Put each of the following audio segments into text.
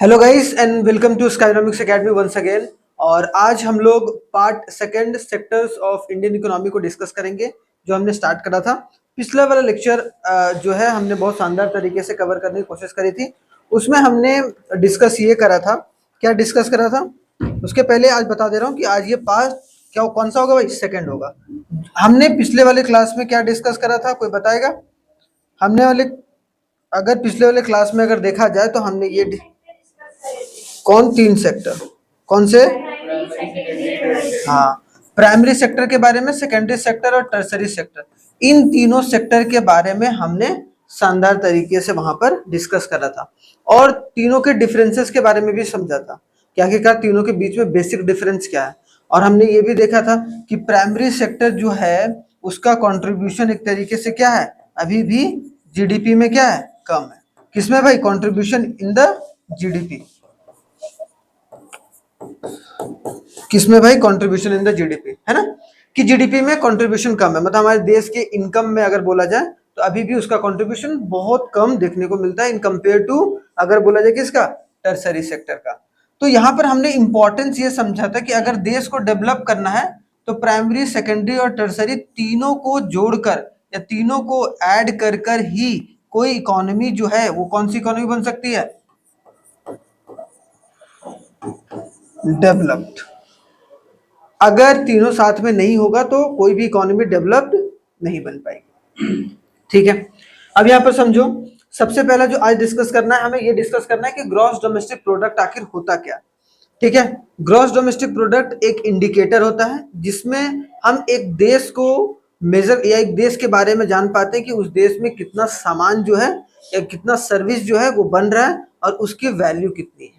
Hello guys and welcome to Skynomics academy once again. और आज हम लोग part second sectors of Indian economy को डिस्कस करेंगे जो हमने स्टार्ट करा था। पिछला वाला लेक्चर जो है हमने बहुत शानदार तरीके से कवर करने की कोशिश करी थी। उसमें हमने डिस्कस ये करा था, क्या डिस्कस करा था उसके पहले आज बता दे रहा हूँ कि आज ये पार्ट क्या कौन सा होगा भाई, सेकंड होगा। हमने पिछले वाले क्लास में क्या डिस्कस करा था, कोई बताएगा? हमने वाले अगर पिछले वाले क्लास में अगर देखा जाए तो हमने ये कौन तीन सेक्टर कौन से? हाँ, प्राइमरी सेक्टर के बारे में, सेकेंडरी सेक्टर और टर्सरी सेक्टर, इन तीनों सेक्टर के बारे में हमने शानदार तरीके से वहां पर डिस्कस करा था और तीनों के डिफरेंसेस के बारे में भी समझा था। क्या तीनों के बीच में बेसिक डिफरेंस क्या है। और हमने ये भी देखा था कि प्राइमरी सेक्टर जो है उसका कंट्रीब्यूशन एक तरीके से क्या है, अभी भी जीडीपी में क्या है, कम है। किसमें भाई? Contribution in the GDP. किसमें भाई? कंट्रीब्यूशन इन द जीडीपी, है ना, कि जीडीपी में कंट्रीब्यूशन कम है। मतलब हमारे देश के इनकम में अगर बोला जाए तो अभी भी उसका कंट्रीब्यूशन बहुत कम देखने को मिलता है इन कंपेयर टू, अगर बोला जाए किसका, टर्सरी सेक्टर का। तो यहाँ पर हमने इंपॉर्टेंस ये समझा था कि अगर देश को डेवलप करना है तो प्राइमरी, सेकेंडरी और टर्सरी तीनों को जोड़कर या तीनों को ऐड कर कर ही कोई इकोनॉमी जो है वो कौन सी इकोनॉमी बन सकती है, डेवलप्ड। अगर तीनों साथ में नहीं होगा तो कोई भी इकोनॉमी डेवलप्ड नहीं बन पाएगी। ठीक है, अब यहाँ पर समझो, सबसे पहला जो आज डिस्कस करना है, हमें ये डिस्कस करना है कि ग्रॉस डोमेस्टिक प्रोडक्ट आखिर होता क्या। ठीक है, ग्रॉस डोमेस्टिक प्रोडक्ट एक इंडिकेटर होता है जिसमें हम एक देश को मेजर या एक देश के बारे में जान पाते हैं कि उस देश में कितना सामान जो है या कितना सर्विस जो है वो बन रहा है और उसकी वैल्यू कितनी है।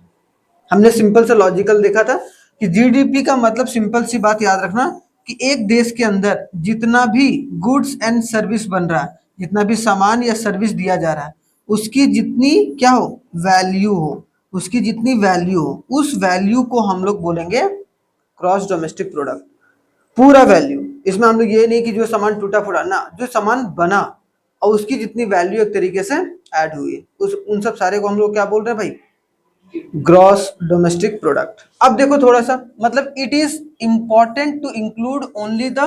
हमने सिंपल सा लॉजिकल देखा था कि जीडीपी का मतलब, सिंपल सी बात याद रखना, कि एक देश के अंदर जितना भी गुड्स एंड सर्विस बन रहा है, जितना भी सामान या सर्विस दिया जा रहा है, उसकी जितनी क्या हो, वैल्यू हो, उसकी जितनी वैल्यू हो, उस वैल्यू को हम लोग बोलेंगे क्रॉस डोमेस्टिक प्रोडक्ट। पूरा वैल्यू, इसमें हम लोग ये नहीं कि जो सामान टूटा फूटा ना, जो सामान बना और उसकी जितनी वैल्यू एक तरीके से ऐड हुई, उस उन सब सारे को हम लोग क्या बोल रहे हैं भाई, ग्रॉस डोमेस्टिक प्रोडक्ट। अब देखो थोड़ा सा, मतलब it is important to include only the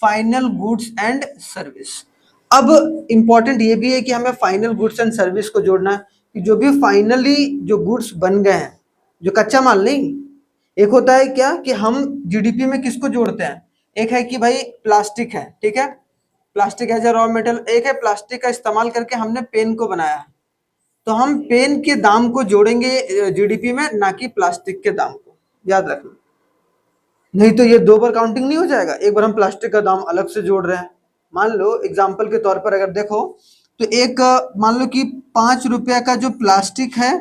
final goods and service. अब इंपॉर्टेंट ये भी है कि हमें फाइनल गुड्स एंड सर्विस को जोड़ना है कि जो भी फाइनली जो गुड्स बन गए हैं, जो कच्चा माल नहीं। एक होता है क्या कि हम जीडीपी में किसको जोड़ते हैं, एक है कि भाई प्लास्टिक है, ठीक है, plastic as a raw material. एक है प्लास्टिक का इस्तेमाल करके हमने पेन को बनाया है, तो हम पेन के दाम को जोड़ेंगे जीडीपी में, ना कि प्लास्टिक के दाम को, याद रखना। नहीं तो ये दो बार काउंटिंग नहीं हो जाएगा। एक बार हम प्लास्टिक का दाम अलग से जोड़ रहे हैं, मान लो एग्जांपल के तौर पर अगर देखो तो एक मान लो कि 5 रुपया का जो प्लास्टिक है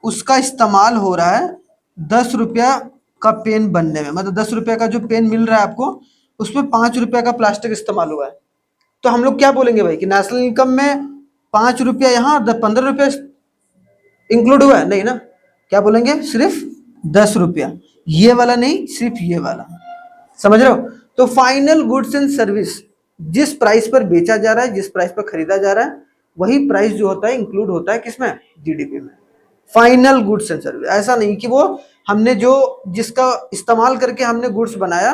उसका इस्तेमाल हो रहा है 10 रुपया का पेन बनने में। मतलब 10 रुपया का जो पेन मिल रहा है आपको, उसमें 5 रुपया का प्लास्टिक इस्तेमाल हुआ है। तो हम लोग क्या बोलेंगे भाई कि नेशनल इनकम में 5 रुपया यहाँ 15 रुपया इंक्लूड हुआ है? नहीं ना, क्या बोलेंगे, सिर्फ 10 रुपया। ये वाला नहीं, सिर्फ ये वाला, समझ रहे हो? तो फाइनल गुड्स एंड सर्विस, जिस प्राइस पर बेचा जा रहा है, जिस प्राइस पर खरीदा जा रहा है, वही प्राइस जो होता है इंक्लूड होता है किसमें, जीडीपी में। फाइनल गुड्स एंड सर्विस, ऐसा नहीं कि वो हमने जो जिसका इस्तेमाल करके हमने गुड्स बनाया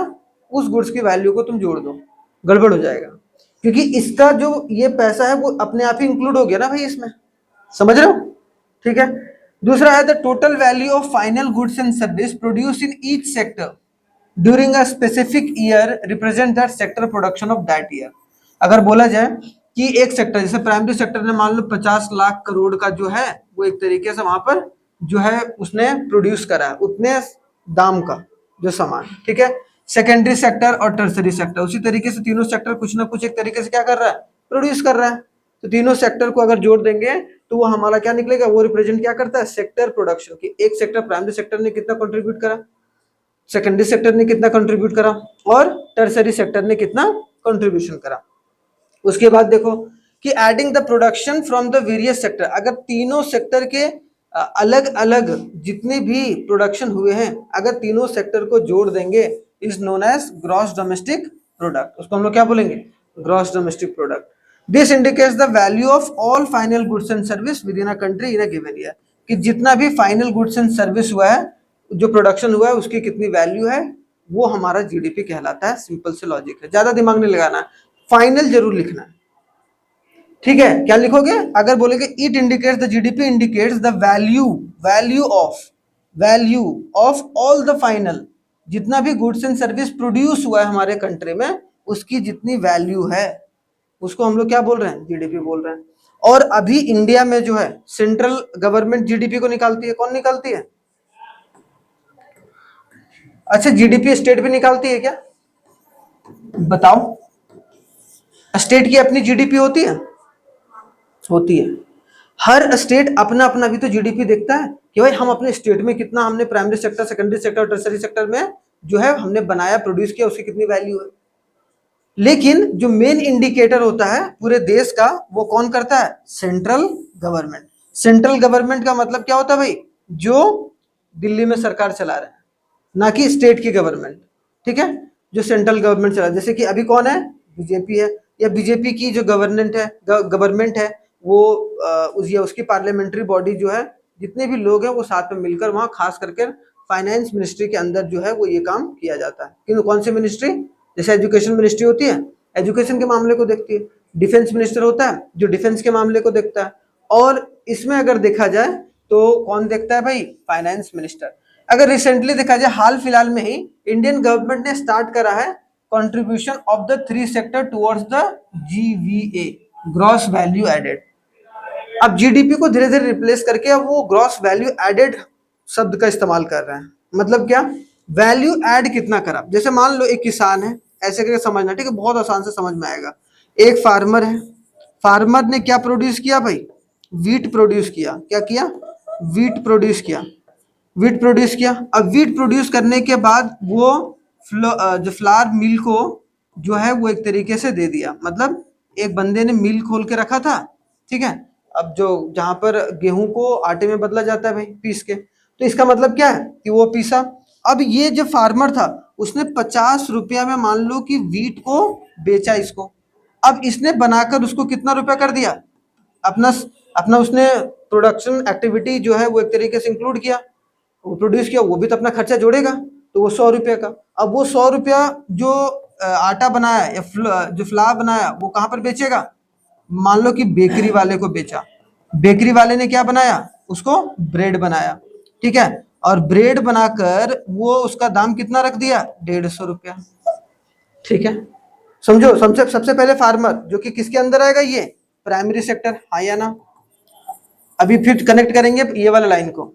उस गुड्स की वैल्यू को तुम जोड़ दो, गड़बड़ हो जाएगा। क्योंकि इसका जो ये पैसा है वो अपने आप ही इंक्लूड हो गया ना भाई इसमें, समझ रहे हो? ठीक है, दूसरा है the total value of final goods and service produce in each sector during a specific year represent that sector production of that year. अगर बोला जाए कि एक सेक्टर, जैसे प्राइमरी सेक्टर ने मान लो 50 लाख करोड़ का जो है वो एक तरीके से वहां पर जो है उसने प्रोड्यूस करा है उतने दाम का जो सामान, ठीक है। सेकेंडरी सेक्टर और टर्सरी सेक्टर उसी तरीके से तीनों सेक्टर कुछ ना कुछ एक तरीके से क्या कर रहा है, प्रोड्यूस कर रहा है। तो तीनों सेक्टर को अगर जोड़ देंगे तो वो हमारा क्या निकलेगा, वो रिप्रेजेंट क्या करता है, सेक्टर प्रोडक्शन की। एक सेक्टर प्राइमरी सेक्टर ने कितना कंट्रीब्यूट करा, सेकेंडरी सेक्टर ने कितना कंट्रीब्यूट करा और टर्सरी सेक्टर ने कितना कंट्रीब्यूशन करा। उसके बाद देखो कि adding the production from the various sector, अगर तीनों सेक्टर के अलग अलग जितने भी प्रोडक्शन हुए हैं अगर तीनों सेक्टर को जोड़ देंगे, is known as gross domestic product. उसको हम लोग क्या बोलेंगे, gross domestic product. This indicates the value of all final goods and service within a country in a given year. कि जितना भी फाइनल गुड्स एंड सर्विस हुआ है, जो प्रोडक्शन हुआ है, उसकी कितनी वैल्यू है, वो हमारा जीडीपी कहलाता है। सिंपल से लॉजिक है, ज्यादा दिमाग नहीं लगाना है, फाइनल जरूर लिखना है। ठीक है, क्या लिखोगे? अगर बोलेगे it indicates the GDP indicates the value of all the final, जितना भी गुड्स एंड सर्विस प्रोड्यूस हुआ है हमारे कंट्री में, उसकी जितनी वैल्यू है, उसको हम लोग क्या बोल रहे हैं? जीडीपी बोल रहे हैं। और अभी इंडिया में जो है सेंट्रल गवर्नमेंट जीडीपी को निकालती है। कौन निकालती है? अच्छा, जीडीपी स्टेट भी निकालती है क्या? बताओ, स्टेट की अपनी जीडीपी होती है? होती है। हर स्टेट अपना अपना भी तो जीडीपी देखता है कि भाई हम अपने स्टेट में कितना हमने primary sector, secondary sector, tertiary sector में जो है हमने बनाया, प्रोड्यूस किया, उसकी कितनी वैल्यू है। लेकिन जो मेन इंडिकेटर होता है पूरे देश का, वो कौन करता है? Central government. सेंट्रल गवर्नमेंट का मतलब क्या होता है भाई? जो दिल्ली में सरकार चला रहा है, ना कि स्टेट की गवर्नमेंट। ठीक है, जो सेंट्रल गवर्नमेंट चला, जैसे कि अभी कौन है? बीजेपी है, या बीजेपी की जो गवर्नमेंट है वो उसकी पार्लियामेंट्री बॉडी जो है, जितने भी लोग हैं वो साथ में मिलकर, वहां खास करके फाइनेंस मिनिस्ट्री के अंदर जो है वो ये काम किया जाता है। किन कौन सी मिनिस्ट्री? जैसे एजुकेशन मिनिस्ट्री होती है, एजुकेशन के मामले को देखती है। डिफेंस मिनिस्टर होता है, जो डिफेंस के मामले को देखता है। और इसमें अगर देखा जाए तो कौन देखता है भाई? Finance minister. अगर रिसेंटली देखा जाए, हाल फिलहाल में ही इंडियन गवर्नमेंट ने स्टार्ट करा है contribution of the 3 sector towards the GVA, gross value added. अब जीडीपी को धीरे धीरे रिप्लेस करके अब वो ग्रॉस वैल्यू एडेड शब्द का इस्तेमाल कर रहे हैं। मतलब क्या? वैल्यू ऐड कितना करा। जैसे मान लो एक किसान है, ऐसे करके समझना, ठीक है, बहुत आसान से समझ में आएगा। एक फार्मर है, फार्मर ने क्या प्रोड्यूस किया भाई? वीट प्रोड्यूस किया। क्या किया? वीट प्रोड्यूस किया। वीट प्रोड्यूस किया। अब वीट प्रोड्यूस करने के बाद वो जो फ्लावर मिल को जो है वो एक तरीके से दे दिया। मतलब एक बंदे ने मिल खोल के रखा था, ठीक है, अब जो जहां पर गेहूं को आटे में बदला जाता है भाई, पीस के, तो इसका मतलब क्या है कि वो पीसा। अब ये जो फार्मर था उसने 50 रुपया में मान लो कि वीट को बेचा इसको। अब इसने बनाकर उसको कितना रुपया कर दिया? अपना अपना उसने प्रोडक्शन एक्टिविटी जो है वो एक तरीके से इंक्लूड किया, वो प्रोड्यूस किया, वो भी तो अपना खर्चा जोड़ेगा, तो वो 100 रुपये का। अब वो 100 रुपया जो आटा बनाया या जो फ्लावर बनाया वो कहाँ पर बेचेगा? मान लो कि बेकरी वाले को बेचा। बेकरी वाले ने क्या बनाया? उसको ब्रेड बनाया, ठीक है, और ब्रेड बनाकर वो उसका दाम कितना रख दिया? 150 रुपया। ठीक है, समझो। सबसे पहले फार्मर जो कि किसके अंदर आएगा? ये प्राइमरी सेक्टर, हाँ या ना? अभी फिर कनेक्ट करेंगे ये वाला लाइन को।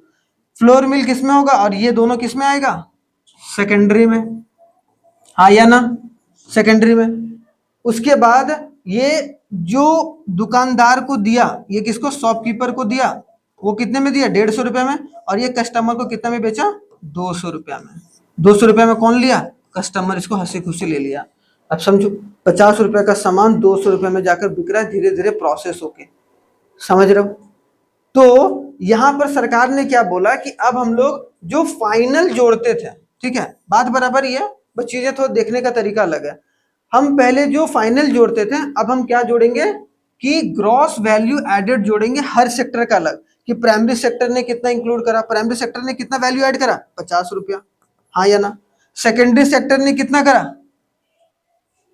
फ्लोर मिल किसमें होगा और ये दोनों किसमें आएगा? सेकेंडरी में, हाँ या ना? सेकेंडरी में। उसके बाद ये जो दुकानदार को दिया, ये किसको? शॉपकीपर को दिया। वो कितने में दिया? 150 रुपये में। और ये कस्टमर को कितना में बेचा? 200 रुपया में। 200 रुपया में कौन लिया? कस्टमर। इसको हंसी खुशी ले लिया। अब समझो, 50 रुपए का सामान 200 रुपये में जाकर बिक रहा है, धीरे धीरे प्रोसेस होके। समझ रहे हो? तो यहां पर सरकार ने क्या बोला कि अब हम लोग जो फाइनल जोड़ते थे, ठीक है, बात बराबर ही है, बस चीजें थोड़ा देखने का तरीका अलग है। हम पहले जो फाइनल जोड़ते थे, अब हम क्या जोड़ेंगे कि ग्रॉस वैल्यू एडेड जोड़ेंगे हर सेक्टर का अलग, कि प्राइमरी सेक्टर ने कितना इंक्लूड करा, प्राइमरी सेक्टर ने कितना वैल्यू ऐड करा? 50 रुपया, हाँ या ना? सेकेंडरी सेक्टर ने कितना करा?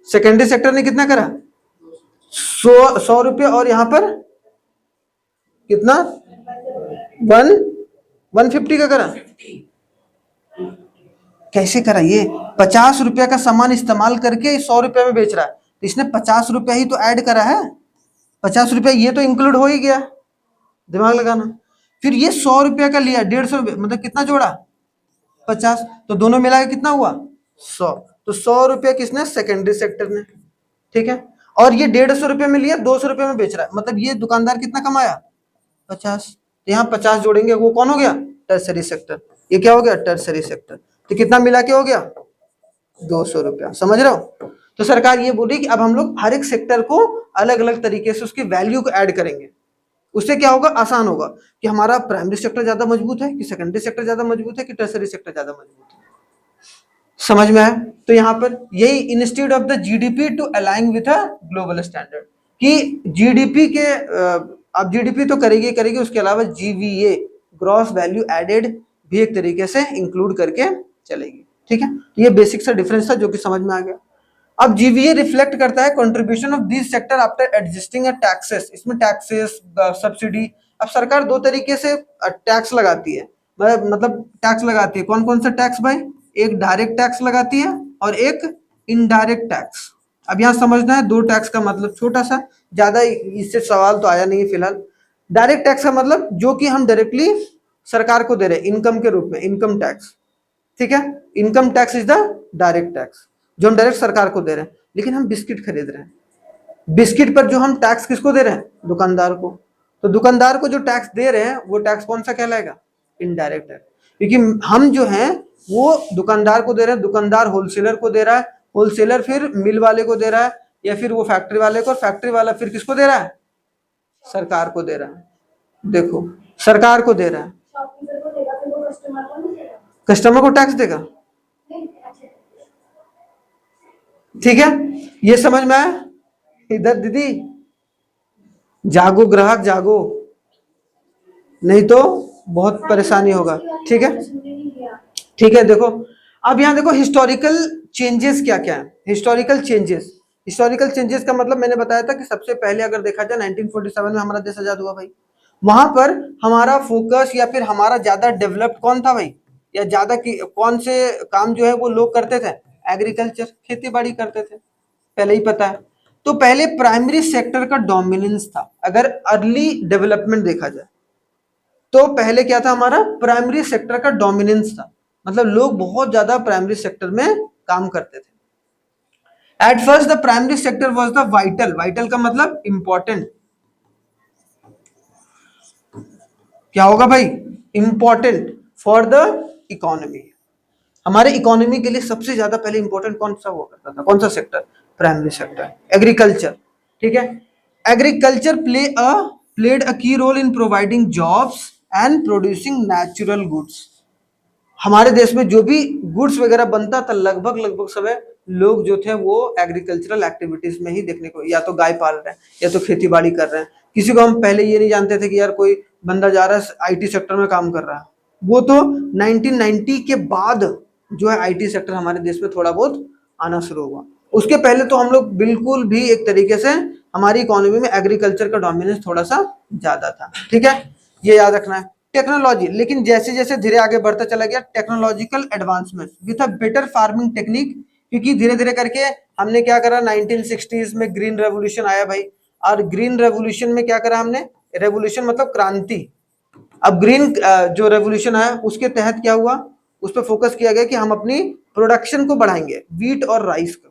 सेकेंडरी सेक्टर ने कितना करा? 100 रुपया। और यहां पर कितना? 150 का करा। कैसे करा? ये 50 रुपया का सामान इस्तेमाल करके 100 रुपया में बेच रहा है, तो इसने 50 रुपया ही तो ऐड करा है। 50 रुपया ये तो इंक्लूड हो ही गया, दिमाग लगाना। फिर ये 100 रुपया का लिया, 150 रुपया, मतलब कितना जोड़ा? 50। तो दोनों मिला के कितना हुआ? 100। तो 100 रुपया किसने? सेकेंडरी सेक्टर ने, ठीक है। और ये 150 रुपये में लिया, 200 रुपये में बेच रहा है, मतलब ये दुकानदार कितना कमाया? 50। तो यहाँ 50 जोड़ेंगे, वो कौन हो गया? Tertiary sector. ये क्या हो गया? Tertiary sector. तो कितना मिला के हो गया? 200 रुपया। समझ रहे हो? तो सरकार ये बोली कि अब हम लोग हर एक सेक्टर को अलग अलग तरीके से उसकी वैल्यू को ऐड करेंगे। उससे क्या होगा? आसान होगा कि हमारा प्राइमरी सेक्टर ज्यादा मजबूत है कि सेकेंडरी सेक्टर ज्यादा मजबूत है कि टर्सरी सेक्टर ज्यादा मजबूत है। समझ में आया? तो यहाँ पर यही institute of the GDP to align with a global standard, कि जीडीपी के अब जीडीपी तो करेगी करेगी, उसके अलावा जीवीए ग्रॉस वैल्यू एडेड भी एक तरीके से इंक्लूड करके चलेगी। ठीक है, तो ये बेसिक सा डिफरेंस था जो कि समझ में आ गया। अब जीवीए रिफ्लेक्ट करता है contribution of this sector after adjusting taxes. इसमें टैक्सेस, सब्सिडी, अब सरकार दो तरीके से टैक्स लगाती है, मतलब टैक्स लगाती है। कौन कौन सा टैक्स भाई? एक डायरेक्ट टैक्स लगाती है और एक इनडायरेक्ट टैक्स। अब यहाँ समझना है दो टैक्स का मतलब, छोटा सा, ज्यादा इससे सवाल तो आया नहीं है फिलहाल। डायरेक्ट टैक्स का मतलब जो कि हम डायरेक्टली सरकार को दे रहे हैं इनकम के रूप में, इनकम टैक्स। ठीक है, income tax is the direct tax जो हम डायरेक्ट सरकार को दे रहे हैं। लेकिन हम बिस्किट खरीद रहे हैं, बिस्किट पर जो हम टैक्स किसको दे रहे हैं? दुकानदार को। तो दुकानदार को जो टैक्स दे रहे हैं वो टैक्स कौन सा कहलाएगा? Indirect tax. क्योंकि हम जो हैं वो दुकानदार को दे रहे हैं, दुकानदार होलसेलर को दे रहा है, होलसेलर फिर मिल वाले को दे रहा है, या फिर वो फैक्ट्री वाले को, और फैक्ट्री वाला फिर किसको दे रहा है? सरकार को दे रहा है। देखो, सरकार को दे रहा है, कस्टमर को टैक्स देगा। ठीक है, ये समझ में आया? इधर दीदी जागो, ग्राहक जागो, नहीं तो बहुत परेशानी होगा। ठीक है, ठीक है। देखो, अब यहाँ देखो हिस्टोरिकल चेंजेस क्या क्या है। हिस्टोरिकल चेंजेस, हिस्टोरिकल चेंजेस का मतलब मैंने बताया था कि सबसे पहले अगर देखा जाए 1947 में हमारा देश आजाद हुआ भाई। वहां पर हमारा फोकस या फिर हमारा ज्यादा डेवलप्ड कौन था भाई, या ज्यादा कौन से काम जो है वो लोग करते थे? एग्रीकल्चर, खेती बाड़ी करते थे, पहले ही पता है। तो पहले प्राइमरी सेक्टर का डोमिनेंस था। अगर अर्ली डेवलपमेंट देखा जाए तो पहले क्या था? हमारा प्राइमरी सेक्टर का डोमिनेंस था, मतलब लोग बहुत ज्यादा प्राइमरी सेक्टर में काम करते थे। At first the primary sector was the vital, vital का मतलब इंपॉर्टेंट। क्या होगा भाई? Important for the economy. हमारे इकोनॉमी के लिए सबसे ज्यादा पहले इंपॉर्टेंट कौन सा हुआ करता था? कौन सा सेक्टर? Primary sector, agriculture. ठीक है, agriculture played a key role in providing jobs and producing natural goods. हमारे देश में जो भी गुड्स वगैरह बनता था लगभग लगभग समय लोग जो थे वो एग्रीकल्चरल एक्टिविटीज में ही देखने को, या तो गाय पाल रहे हैं या तो खेती बाड़ी कर रहे हैं। किसी को हम पहले ये नहीं जानते थे कि यार कोई बंदा जा रहा है आईटी सेक्टर में काम कर रहा है। वो तो 1990 के बाद जो है आईटी सेक्टर हमारे देश में थोड़ा बहुत आना शुरू हुआ। उसके पहले तो हम लोग बिल्कुल भी एक तरीके से हमारी इकोनॉमी में एग्रीकल्चर का डोमिनेंस थोड़ा सा ज्यादा था। ठीक है, ये याद रखना है। टेक्नोलॉजी, लेकिन जैसे जैसे धीरे आगे बढ़ता चला गया technological advancement with a better farming technique, क्योंकि धीरे धीरे करके हमने क्या करा, 1960s में ग्रीन रेवोल्यूशन आया भाई। और ग्रीन रेवोल्यूशन में क्या करा हमने? रेवोल्यूशन मतलब क्रांति। अब ग्रीन जो रेवोल्यूशन आया उसके तहत क्या हुआ, उस पर फोकस किया गया कि हम अपनी प्रोडक्शन को बढ़ाएंगे, वीट और राइस को,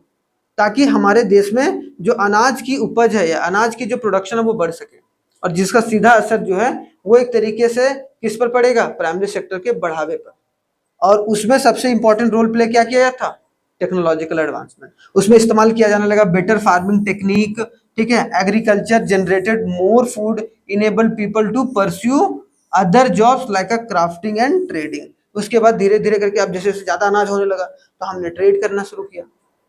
ताकि हमारे देश में जो अनाज की उपज है या अनाज की जो प्रोडक्शन है वो बढ़ सके। और जिसका सीधा असर जो है वो एक तरीके से किस पर पड़ेगा? प्राइमरी सेक्टर के बढ़ावे पर। और उसमें सबसे इंपॉर्टेंट रोल प्ले क्या किया था? Technological advancement. उसमें इस्तेमाल किया जाने लगा बेटर फार्मिंग टेक्निक। ठीक है, agriculture generated more food, enable people to pursue other jobs like a crafting and trading. उसके बाद धीरे धीरे करके अब जैसे ज्यादा अनाज होने लगा तो हमने ट्रेड करना शुरू किया,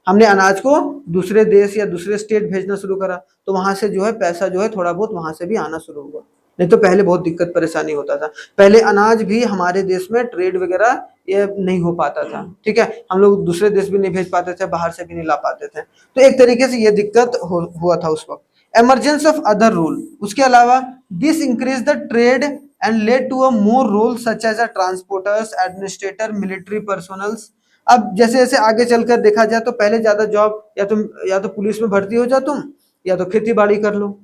हमने अनाज को दूसरे देश या दूसरे स्टेट भेजना शुरू करा, तो वहां से जो है पैसा जो है थोड़ा बहुत वहां से भी आना शुरू हुआ। नहीं तो पहले बहुत दिक्कत परेशानी होता था, पहले अनाज भी हमारे देश में ट्रेड वगैरह ये नहीं हो पाता था। ठीक है, हम लोग दूसरे देश भी नहीं भेज पाते थे, बाहर से भी नहीं ला पाते थे, तो एक तरीके से ये दिक्कत हुआ था उस वक्त। एमरजेंस ऑफ अदर रूल, उसके अलावा this increase the trade and led to a more role such as a transporters, administrator, military personnels. अब जैसे जैसे आगे चलकर देखा जाए तो पहले ज्यादा जॉब या तो पुलिस में भर्ती हो जाओ तुम, या तो खेती बाड़ी कर लो,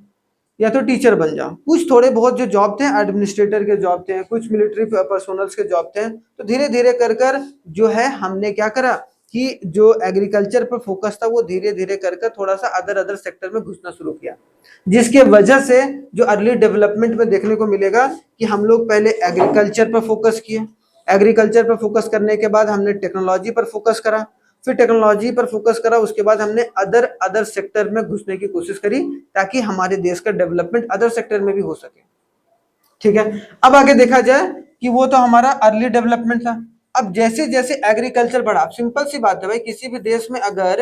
या तो टीचर बन जाओ। कुछ थोड़े बहुत जो जॉब थे एडमिनिस्ट्रेटर के जॉब थे, कुछ मिलिट्री पर्सोनल्स के जॉब थे। तो धीरे धीरे कर कर जो है हमने क्या करा कि जो एग्रीकल्चर पर फोकस था वो धीरे धीरे कर कर थोड़ा सा अदर सेक्टर में घुसना शुरू किया, जिसके वजह से जो अर्ली डेवलपमेंट में देखने को मिलेगा कि हम लोग पहले एग्रीकल्चर पर फोकस किए, एग्रीकल्चर पर फोकस करने के बाद हमने टेक्नोलॉजी पर फोकस करा, फिर टेक्नोलॉजी पर फोकस करा, उसके बाद हमने अदर सेक्टर में घुसने की कोशिश करी ताकि हमारे देश का डेवलपमेंट अदर सेक्टर में भी हो सके। ठीक है, अब आगे देखा जाए कि वो तो हमारा अर्ली डेवलपमेंट था। अब जैसे जैसे एग्रीकल्चर बढ़ा, सिंपल सी बात है भाई, किसी भी देश में अगर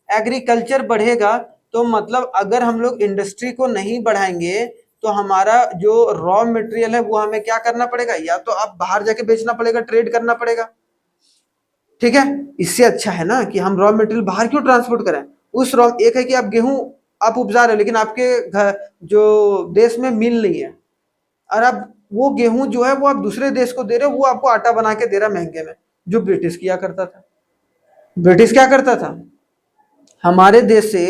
एग्रीकल्चर बढ़ेगा तो मतलब अगर हम लोग इंडस्ट्री को नहीं बढ़ाएंगे तो हमारा जो रॉ मटेरियल है वो हमें क्या करना पड़ेगा, या तो आप बाहर जाके बेचना पड़ेगा, ट्रेड करना पड़ेगा, ठीक है। इससे अच्छा है ना कि हम रॉ मटेरियल बाहर क्यों ट्रांसपोर्ट करें। उस रॉ, एक है कि आप गेहूं आप उपजा रहे हो लेकिन आपके घर जो देश में मिल नहीं है, और अब वो गेहूं जो है वो आप दूसरे देश को दे रहे हो, वो आपको आटा बना के दे रहा है महंगे में। जो ब्रिटिश किया करता था, ब्रिटिश क्या करता था, हमारे देश से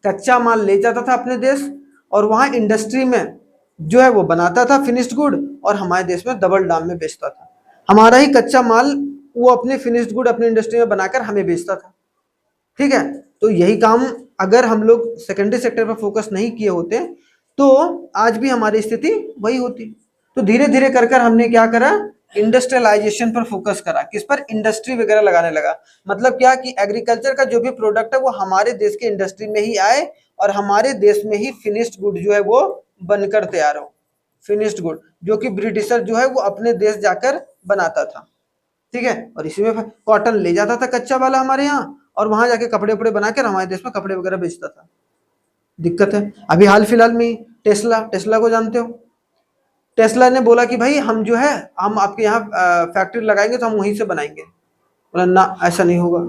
कच्चा माल ले जाता था अपने देश, और वहां इंडस्ट्री में जो है वो बनाता था फिनिश्ड गुड, और हमारे देश में डबल दाम में बेचता था। हमारा ही कच्चा माल वो अपने फिनिश्ड गुड अपनी इंडस्ट्री में बनाकर हमें बेचता था, ठीक है। तो यही काम अगर हम लोग सेकेंडरी सेक्टर पर फोकस नहीं किए होते तो आज भी हमारी स्थिति वही होती। तो धीरे धीरे कर कर हमने क्या करा, इंडस्ट्रियलाइजेशन पर फोकस करा। किस पर, इंडस्ट्री वगैरह लगाने लगा। मतलब क्या कि एग्रीकल्चर का जो भी प्रोडक्ट है वो हमारे देश के इंडस्ट्री में ही आए, और हमारे देश में ही फिनिश्ड गुड जो है वो बनकर तैयार हो। फिनिश्ड गुड जो कि ब्रिटिशर जो है वो अपने देश जाकर बनाता था, ठीक है। और इसी में कॉटन ले जाता था कच्चा वाला हमारे यहाँ, और वहां जाके कपड़े वपड़े बनाकर हमारे देश में कपड़े वगैरह बेचता था। दिक्कत है। अभी हाल फिलहाल में टेस्ला, टेस्ला को जानते हो, टेस्ला ने बोला कि भाई हम जो है हम आपके यहाँ फैक्ट्री लगाएंगे तो हम वहीं से बनाएंगे। बोला ना, ऐसा नहीं होगा।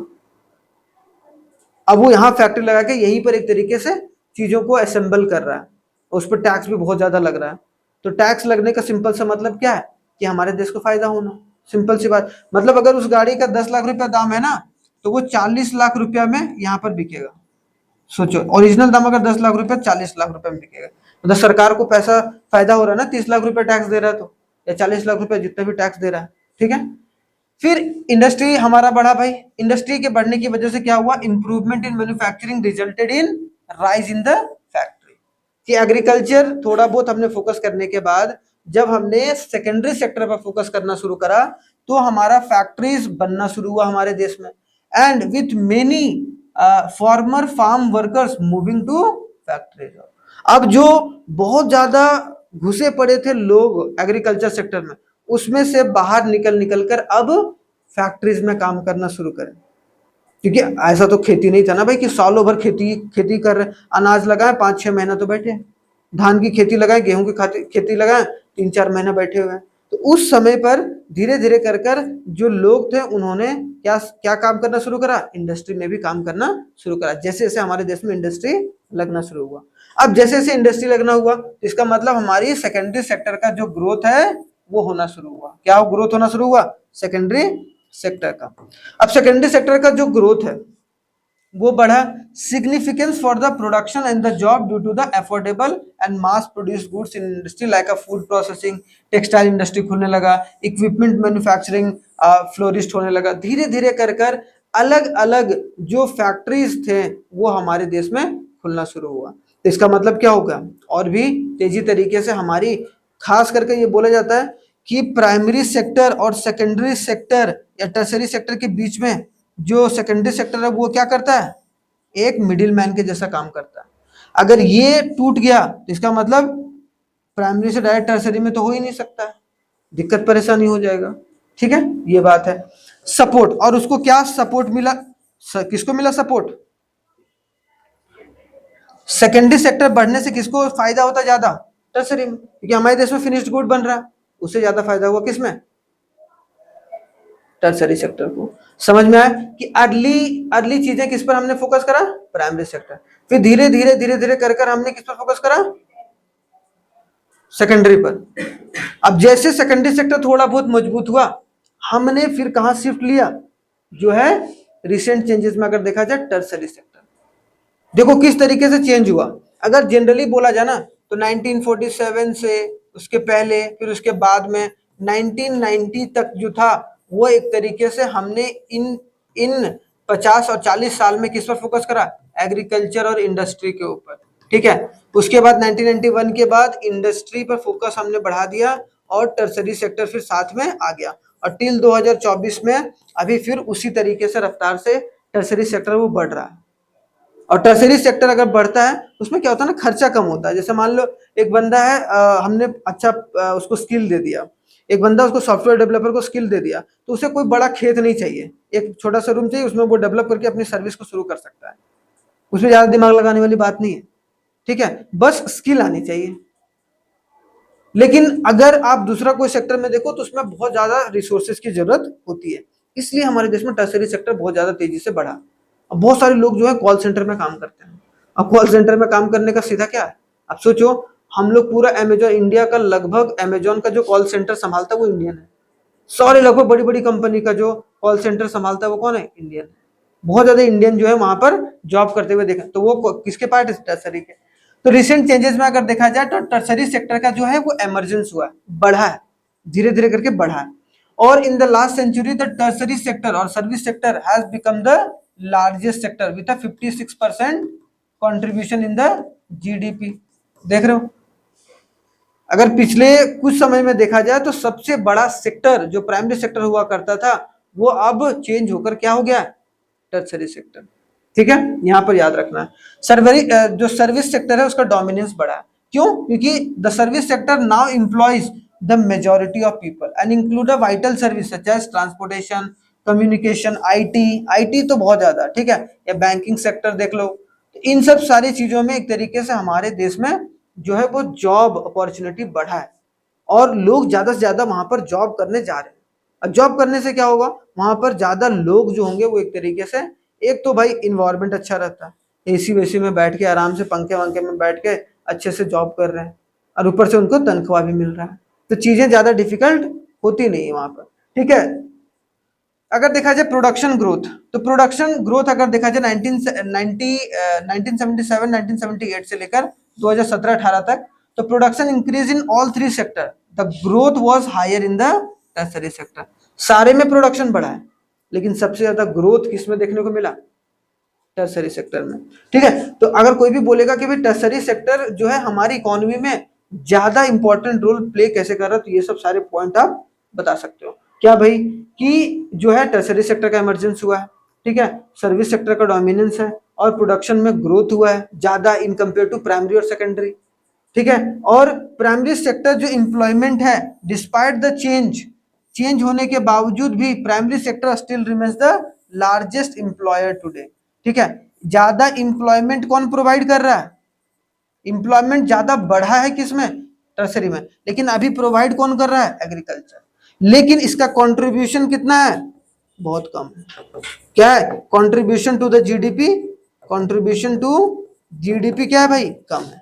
अब वो यहाँ फैक्ट्री लगा के यहीं पर एक तरीके से चीजों को असेंबल कर रहा है, उस पर टैक्स भी बहुत ज्यादा लग रहा है। तो टैक्स लगने का सिंपल सा मतलब क्या है कि हमारे देश को फायदा होना, सिंपल सी बात। मतलब अगर उस गाड़ी का 10 लाख रुपया दाम है ना, तो वो 40 लाख रुपया में यहाँ पर बिकेगा। सोचो, ओरिजिनल दाम अगर 10 लाख रुपया 40 लाख रुपए में बिकेगा, मतलब सरकार को पैसा फायदा हो रहा है ना। 30 लाख रुपया टैक्स दे रहा है तो, या 40 लाख रुपया जितना भी टैक्स दे रहा है, ठीक है। फिर इंडस्ट्री हमारा बढ़ा भाई। इंडस्ट्री के बढ़ने की वजह से क्या हुआ, improvement in manufacturing resulted in rise in the factory. कि एग्रीकल्चर थोड़ा बहुत हमने फोकस करने के बाद जब हमने सेकेंडरी सेक्टर पर फोकस करना शुरू करा तो हमारा फैक्ट्रीज बनना शुरू हुआ हमारे देश में, and with many former farm workers moving to factories. अब जो बहुत ज्यादा घुसे पड़े थे लोग एग्रीकल्चर सेक्टर में, उसमें से बाहर निकल निकल कर अब फैक्ट्रीज में काम करना शुरू करें। क्योंकि ऐसा तो खेती नहीं था ना भाई कि सालों भर खेती खेती कर रहे, अनाज लगाए 5-6 महीना तो बैठे, धान की खेती लगाए, गेहूं की खेती लगाए, 3-4 महीना बैठे हुए हैं। तो उस समय पर धीरे धीरे कर कर जो लोग थे उन्होंने क्या क्या काम करना शुरू करा, इंडस्ट्री में भी काम करना शुरू करा। जैसे जैसे हमारे देश में इंडस्ट्री लगना शुरू हुआ, अब जैसे जैसे इंडस्ट्री लगना हुआ इसका मतलब हमारी सेकेंडरी सेक्टर का जो ग्रोथ है वो होना शुरू हुआ। क्या ग्रोथ होना शुरू हुआ, सेकेंडरी सेक्टर का। अब सेकेंडरी सेक्टर का जो ग्रोथ है वो बढ़ा, significance for the production and the job due to the affordable and mass produce goods in industry like a food processing, textile industry खुलने लगा, इक्विपमेंट मैन्युफैक्चरिंग फ्लोरिस्ट होने लगा। धीरे धीरे कर कर अलग अलग जो फैक्ट्रीज थे वो हमारे देश में खुलना शुरू हुआ। तो इसका मतलब क्या होगा, और भी तेजी तरीके से हमारी, खास करके ये बोला जाता है कि प्राइमरी सेक्टर और सेकेंडरी सेक्टर या टर्सरी सेक्टर के बीच में जो सेकेंडरी सेक्टर है वो क्या करता है, एक मिडिल मैन के जैसा काम करता है। अगर ये टूट गया तो इसका मतलब प्राइमरी से डायरेक्ट टर्सरी में तो हो ही नहीं सकता, दिक्कत परेशानी हो जाएगा, ठीक है। ये बात है। सपोर्ट, और उसको क्या सपोर्ट मिला, किसको मिला सपोर्ट, सेकेंडरी सेक्टर बढ़ने से किसको फायदा होता ज्यादा, टर्सरी में, क्योंकि हमारे देश में फिनिश्ड गुड बन रहा है, उससे ज्यादा फायदा हुआ किसमें, टर्सरी सेक्टर को। समझ में आया कि अर्ली अर्ली चीजें किस पर हमने फोकस करा, प्राइमरी सेक्टर। फिर धीरे धीरे धीरे धीरे कर कर हमने किस पर फोकस करा, सेकेंडरी पर। अब जैसे सेकेंडरी सेक्टर थोड़ा बहुत मजबूत हुआ, हमने फिर कहां शिफ्ट लिया, जो है रिसेंट चेंजेस में अगर देखा जाए टर्सरी सेक्टर। देखो किस तरीके से चेंज हुआ। अगर जनरली बोला जाए ना तो 1947 से उसके पहले फिर उसके बाद में 1990 तक जो था वो एक तरीके से हमने इन इन 50 और 40 साल में किस पर फोकस करा, एग्रीकल्चर और इंडस्ट्री के ऊपर, ठीक है। उसके बाद 1991 के बाद इंडस्ट्री पर फोकस हमने बढ़ा दिया और टर्सरी सेक्टर फिर साथ में आ गया, और टिल 2024 में अभी फिर उसी तरीके से रफ्तार से टर्सरी सेक्टर वो बढ़ रहा है। और टर्सरी सेक्टर अगर बढ़ता है उसमें क्या होता है ना, खर्चा कम होता है। जैसे मान लो एक बंदा है, हमने अच्छा उसको स्किल दे दिया, एक बंदा उसको सॉफ्टवेयर डेवलपर को स्किल दे दिया, तो उसे कोई बड़ा खेत नहीं चाहिए, एक छोटा सा रूम चाहिए, उसमें वो डेवलप करके अपनी सर्विस को शुरू कर सकता है। उसमें ज्यादा दिमाग लगाने वाली बात नहीं है, ठीक है, बस स्किल आनी चाहिए। लेकिन अगर आप दूसरा कोई सेक्टर में देखो तो उसमें बहुत ज्यादा रिसोर्सेज की जरूरत होती है, इसलिए हमारे देश में टर्सरी सेक्टर बहुत ज्यादा तेजी से बढ़ा। अब बहुत सारे लोग जो है कॉल सेंटर में काम करते हैं। अब कॉल सेंटर में काम करने का सीधा क्या है, अब सोचो हम लोग पूरा अमेजोन इंडिया का, लगभग अमेजोन का जो कॉल सेंटर संभालता है वो इंडियन है। सारे लगभग बड़ी बड़ी कंपनी का जो कॉल सेंटर संभालता है वो कौन है, इंडियन। बहुत ज्यादा इंडियन जो है वहां पर जॉब करते हुए देखा, तो वो किसके पार्ट है, टर्सरी के। तो रिसेंट चेंजेस में अगर देखा जाए तो टर्सरी सेक्टर का जो है वो एमर्जेंस हुआ है, बढ़ा है, धीरे धीरे करके बढ़ा है। और in the last century the tertiary sector और service sector has become the largest sector with a 56% contribution in the GDP. देख रहे हो, अगर पिछले कुछ समय में देखा जाए तो सबसे बड़ा सेक्टर जो प्राइमरी सेक्टर हुआ करता था वो अब चेंज होकर क्या हो गया, टर्सरी सेक्टर। ठीक है, यहां पर याद रखना है। सर्वरी जो सर्विस सेक्टर है उसका डोमिनेंस बढ़ा है। क्यों, क्योंकि the service sector now employs the majority of people and include a vital service such as transportation, communication, IT. IT तो बहुत ज्यादा, ठीक है, या बैंकिंग सेक्टर देख लो। इन सब सारी चीजों में एक तरीके से हमारे देश में जो है वो जॉब अपॉर्चुनिटी बढ़ा है और लोग ज्यादा से ज्यादा वहां पर जॉब करने जा रहे हैं। अब जॉब करने से क्या होगा, वहां पर ज्यादा लोग जो होंगे वो एक तरीके से, एक तो भाई इन्वायरमेंट अच्छा रहता है, एसी वेसी में बैठ के आराम से पंखे वंखे में बैठ के अच्छे से जॉब कर रहे हैं और ऊपर से उनको तनख्वाह भी मिल रहा है, तो चीजें ज्यादा डिफिकल्ट होती नहीं है वहां पर। ठीक है, अगर देखा जाए प्रोडक्शन ग्रोथ, तो प्रोडक्शन ग्रोथ अगर देखा जाए 1977 1978 से लेकर 2017-18 तक, तो production increase in all three sector, the growth was higher in the tertiary sector. सारे में प्रोडक्शन बढ़ा है लेकिन सबसे ज्यादा ग्रोथ किसमें देखने को मिला, टर्सरी सेक्टर में। ठीक है, तो अगर कोई भी बोलेगा कि भाई टर्सरी सेक्टर जो है हमारी इकोनॉमी में ज्यादा इंपॉर्टेंट रोल प्ले कैसे कर रहा है, तो ये सब सारे पॉइंट आप बता सकते हो। क्या भाई, कि जो है टर्सरी सेक्टर का इमरजेंस हुआ है, ठीक है, सर्विस सेक्टर का डोमिनेंस है और प्रोडक्शन में ग्रोथ हुआ है ज्यादा इन कंपेयर टू प्राइमरी और सेकेंडरी। ठीक है, और प्राइमरी सेक्टर जो एम्प्लॉयमेंट है, डिस्पाइट द चेंज होने के बावजूद भी primary sector still remains the largest employer today. ठीक है, ज्यादा एम्प्लॉयमेंट कौन प्रोवाइड कर रहा है, एम्प्लॉयमेंट ज्यादा बढ़ा है किसमें, टर्सरी में, लेकिन अभी प्रोवाइड कौन कर रहा है, एग्रीकल्चर। लेकिन इसका कंट्रीब्यूशन कितना है, बहुत कम है। क्या है contribution to the GDP, contribution to GDP क्या है भाई, कम है।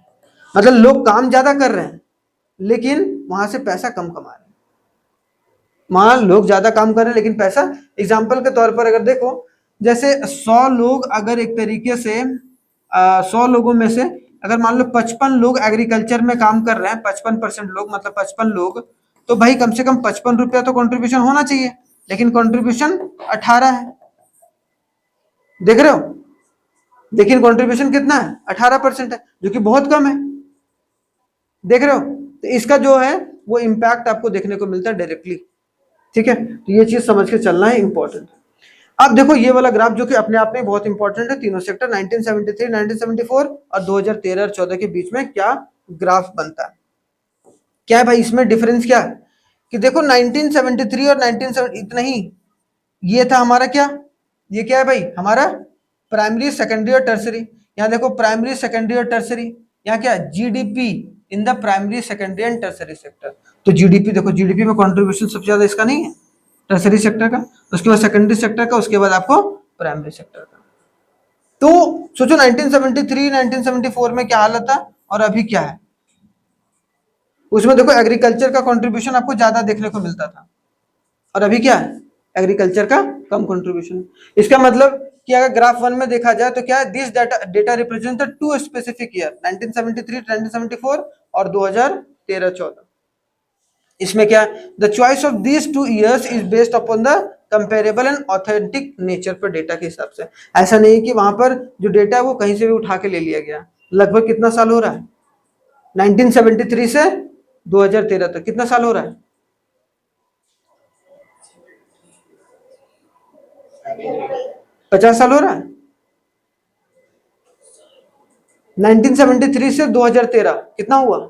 मतलब लोग काम ज्यादा कर रहे हैं लेकिन वहां से पैसा कम कमा रहे हैं। वहां लोग ज्यादा काम कर रहे हैं लेकिन पैसा, एग्जाम्पल के तौर पर अगर देखो, जैसे 100 लोग अगर एक तरीके से 100 लोगों में से अगर मान लो 55 लोग एग्रीकल्चर में काम कर रहे हैं, 55% लोग, मतलब 55 लोग, तो भाई कम से कम 55 रुपया तो कंट्रीब्यूशन होना चाहिए, लेकिन कंट्रीब्यूशन 18 है। देख रहे हो, लेकिन कंट्रीब्यूशन कितना है, 18% है, जो कि बहुत कम है। देख रहे हो, तो इसका जो है वो इम्पैक्ट आपको देखने को मिलता है डायरेक्टली। ठीक है, तो ये चीज समझ के चलना है, इंपॉर्टेंट। अब देखो ये वाला ग्राफ जो कि अपने आप में बहुत इंपॉर्टेंट है, तीनों सेक्टर 1973 1974 और 2013 और 14 के बीच में क्या ग्राफ बनता है। क्या है भाई इसमें डिफरेंस, क्या है कि देखो 1973 और 1970 इतना ही, ये था हमारा क्या, ये क्या है भाई हमारा प्राइमरी सेकेंडरी और टर्सरी। यहाँ देखो प्राइमरी सेकेंडरी और टर्सरी, यहाँ क्या GDP in the primary secondary and tertiary sector. तो जीडीपी देखो, जीडीपी में कंट्रीब्यूशन सबसे ज्यादा इसका नहीं है, टर्सरी सेक्टर का, उसके बाद सेकेंडरी सेक्टर का, उसके बाद आपको प्राइमरी सेक्टर का। तो सोचो 1973 1974 में क्या हालत था और अभी क्या है। उसमें देखो एग्रीकल्चर का कंट्रीब्यूशन आपको ज्यादा देखने को मिलता था और अभी क्या है, एग्रीकल्चर का कम कंट्रीब्यूशन। इसका मतलब कि अगर ग्राफ 1 में देखा जाए तो क्या है, this data represent the two specific year 1973 1974 और 2013-14। इसमें क्या, the choice of these two years is based upon the comparable and authentic nature पर डेटा के हिसाब से। ऐसा नहीं कि वहां पर जो डेटा है वो कहीं से भी उठा के ले लिया गया। लगभग कितना साल हो रहा है, 1973 से 2013 तक कितना साल हो रहा है, 50 साल हो रहा है। 1973 से 2013 कितना हुआ,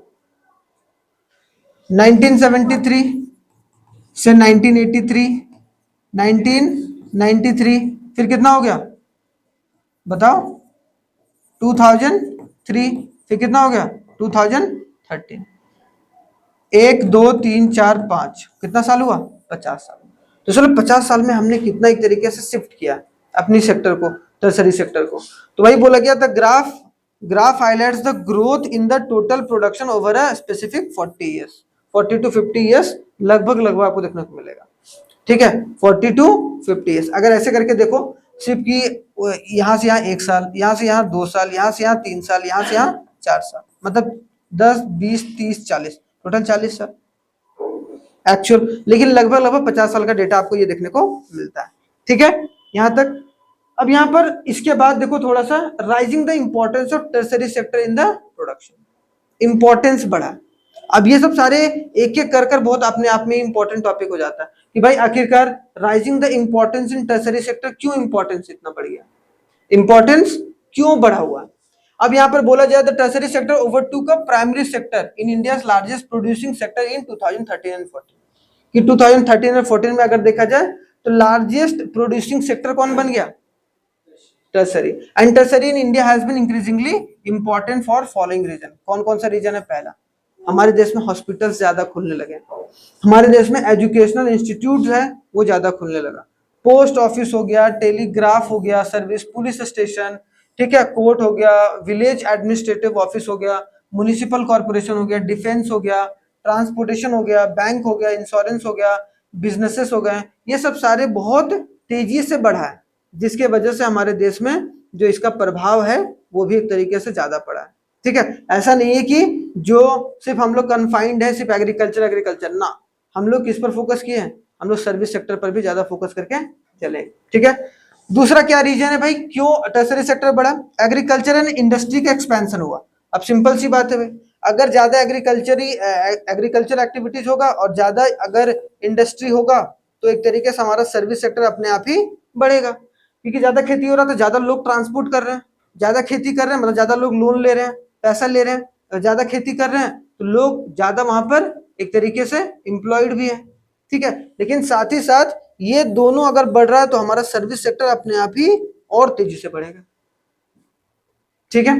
1973 से 1983, 1993, फिर कितना हो गया बताओ, 2003, फिर कितना हो गया 2013। 1 2 3 4 5 कितना साल हुआ? 50 साल। तो चलो 50 साल में हमने कितना एक तरीके से शिफ्ट किया अपनी सेक्टर को, टर्सरी सेक्टर को। तो वही बोला गया था, graph highlights the growth in the total production over a specific 40 years, 40 to 50 years लगभग आपको देखने को मिलेगा। ठीक है, 40 to 50 ईयर्स। अगर ऐसे करके देखो सिर्फ की यहाँ से यहाँ 1 साल, यहाँ से यहाँ 2 साल, यहाँ से यहाँ 3 साल, यहाँ से यहाँ 4 साल, मतलब 10 20 30 40, टोटल 40 साल एक्चुअल। लेकिन लगभग 50 साल का डेटा आपको ये देखने को मिलता है। ठीक है, यहाँ तक। अब यहाँ पर इसके बाद देखो थोड़ा सा, rising the importance of tertiary sector in the production, importance बढ़ा। अब ये सब सारे एक एक कर बहुत अपने आप में इंपॉर्टेंट टॉपिक हो जाता है कि भाई आखिरकार rising the importance in tertiary sector, क्यों इंपॉर्टेंस इतना बढ़ गया, इंपॉर्टेंस क्यों बढ़ा हुआ। अब यहाँ पर बोला जाए the tertiary sector overtook a primary sector in India largest producing sector in 2013 and 14, कि 2013 और 14 में अगर देखा जाए तो लार्जेस्ट प्रोड्यूसिंग सेक्टर कौन बन गया? Tertiary. And tertiary in India has been increasingly important for following reason. कौन कौन सा रीजन है? पहला, हमारे देश में हॉस्पिटल्स ज्यादा खुलने लगे, हमारे देश में एजुकेशनल इंस्टीट्यूट जो है वो ज्यादा खुलने लगा, पोस्ट ऑफिस हो गया, टेलीग्राफ हो गया सर्विस, पुलिस स्टेशन, ठीक है, कोर्ट हो गया, विलेज एडमिनिस्ट्रेटिव ऑफिस हो गया, म्युनिसिपल कॉर्पोरेशन हो गया, डिफेंस हो गया, ट्रांसपोर्टेशन हो गया, बैंक हो गया, इंश्योरेंस हो गया, बिजनेसेस हो गए, ये सब सारे बहुत तेजी से बढ़ा है, जिसके वजह से हमारे देश में जो इसका प्रभाव है वो भी एक तरीके से ज्यादा पड़ा है। ठीक है, ऐसा नहीं है कि जो सिर्फ हम लोग कन्फाइंड है सिर्फ एग्रीकल्चर ना, हम लोग किस पर फोकस किए हैं? हम लोग सर्विस सेक्टर पर भी ज्यादा फोकस करके चले। ठीक है, दूसरा क्या रीजन है भाई, क्यों टर्सरी सेक्टर बढ़ा? एग्रीकल्चर एंड इंडस्ट्री का एक्सपेंशन हुआ। अब सिंपल सी बात है भाई, अगर ज्यादा एग्रीकल्चर एक्टिविटीज होगा और ज्यादा अगर इंडस्ट्री होगा तो एक तरीके से हमारा सर्विस सेक्टर अपने आप ही बढ़ेगा, क्योंकि ज्यादा खेती हो रहा है तो ज्यादा लोग ट्रांसपोर्ट कर रहे हैं, ज्यादा खेती कर रहे हैं मतलब ज्यादा लोग लोन ले रहे हैं, पैसा ले रहे हैं, ज्यादा खेती कर रहे हैं तो लोग ज्यादा वहां पर एक तरीके से एम्प्लॉयड भी है। ठीक है, लेकिन साथ ही साथ ये दोनों अगर बढ़ रहा है तो हमारा सर्विस सेक्टर अपने आप ही और तेजी से बढ़ेगा। ठीक है,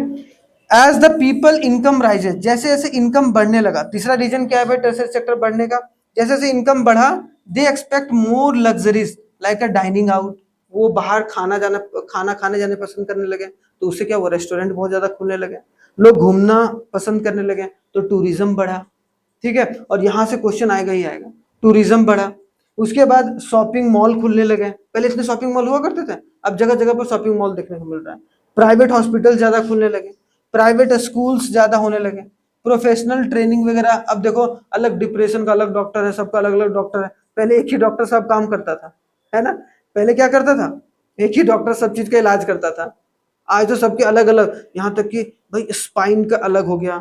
as the people income rises, जैसे जैसे इनकम बढ़ने लगा, तीसरा रीजन क्या है भाई टर्सरी सेक्टर बढ़ने का, जैसे जैसे इनकम बढ़ा they expect more luxuries like a dining out, वो बाहर खाना खाने जाने पसंद करने लगे, तो उससे क्या, वो रेस्टोरेंट बहुत ज्यादा खुलने लगे, लोग घूमना पसंद करने लगे तो टूरिज्म बढ़ा। ठीक है, और यहां से क्वेश्चन आएगा ही आएगा, टूरिज्म बढ़ा, उसके बाद शॉपिंग मॉल खुलने लगे, पहले इतने शॉपिंग मॉल हुआ करते थे, अब जगह जगह पर शॉपिंग मॉल देखने को मिल रहा है, प्राइवेट हॉस्पिटल ज्यादा खुलने लगे, प्राइवेट स्कूल्स ज्यादा होने लगे, प्रोफेशनल ट्रेनिंग वगैरह। अब देखो अलग डिप्रेशन का अलग डॉक्टर है, सबका अलग अलग डॉक्टर है, पहले एक ही डॉक्टर सब काम करता था, है ना, पहले क्या करता था, एक ही डॉक्टर सब चीज का इलाज करता था, आज तो सबके अलग अलग, यहाँ तक कि भाई स्पाइन का अलग हो गया,